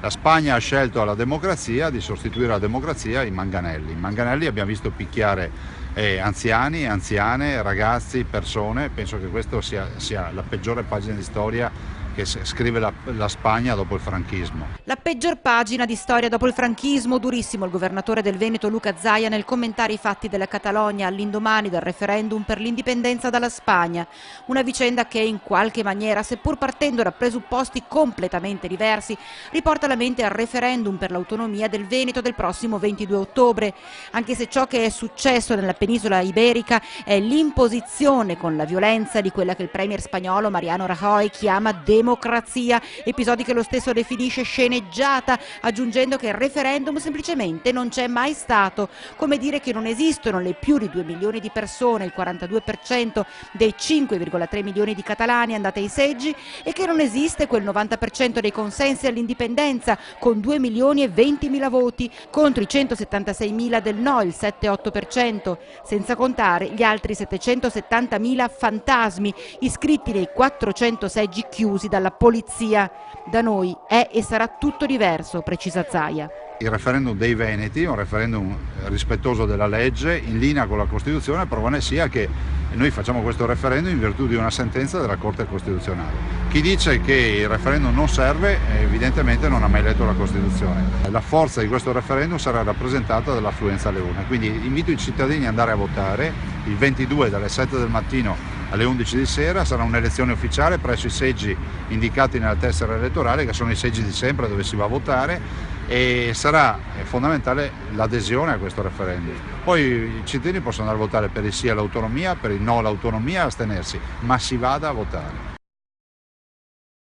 La Spagna ha scelto la democrazia di sostituire la democrazia in manganelli. In manganelli abbiamo visto picchiare anziani, anziane, ragazzi, persone. Penso che questa sia la peggiore pagina di storia che scrive la Spagna dopo il franchismo. La peggior pagina di storia dopo il franchismo, durissimo il governatore del Veneto Luca Zaia nel commentare i fatti della Catalogna all'indomani del referendum per l'indipendenza dalla Spagna. Una vicenda che in qualche maniera, seppur partendo da presupposti completamente diversi, riporta la mente al referendum per l'autonomia del Veneto del prossimo 22 ottobre, anche se ciò che è successo nella penisola iberica è l'imposizione con la violenza di quella che il premier spagnolo Mariano Rajoy chiama democrazia, episodi che lo stesso definisce sceneggiata, aggiungendo che il referendum semplicemente non c'è mai stato, come dire che non esistono le più di 2 milioni di persone, il 42% dei 5,3 milioni di catalani andati ai seggi, e che non esiste quel 90% dei consensi all'indipendenza con 2 milioni e 20 mila voti contro i 176 mila del no, il 7,8%, senza contare gli altri 770 mila fantasmi iscritti nei 400 seggi chiusi dalla polizia. Da noi è e sarà tutto diverso, precisa Zaia. Il referendum dei Veneti è un referendum rispettoso della legge, in linea con la Costituzione, prova ne sia che noi facciamo questo referendum in virtù di una sentenza della Corte Costituzionale. Chi dice che il referendum non serve evidentemente non ha mai letto la Costituzione. La forza di questo referendum sarà rappresentata dall'affluenza alle urne, quindi invito i cittadini ad andare a votare il 22 dalle 7 del mattino alle 11 di sera. Sarà un'elezione ufficiale presso i seggi indicati nella tessera elettorale, che sono i seggi di sempre dove si va a votare, e sarà fondamentale l'adesione a questo referendum. Poi i cittadini possono andare a votare per il sì all'autonomia, per il no all'autonomia, astenersi, ma si vada a votare.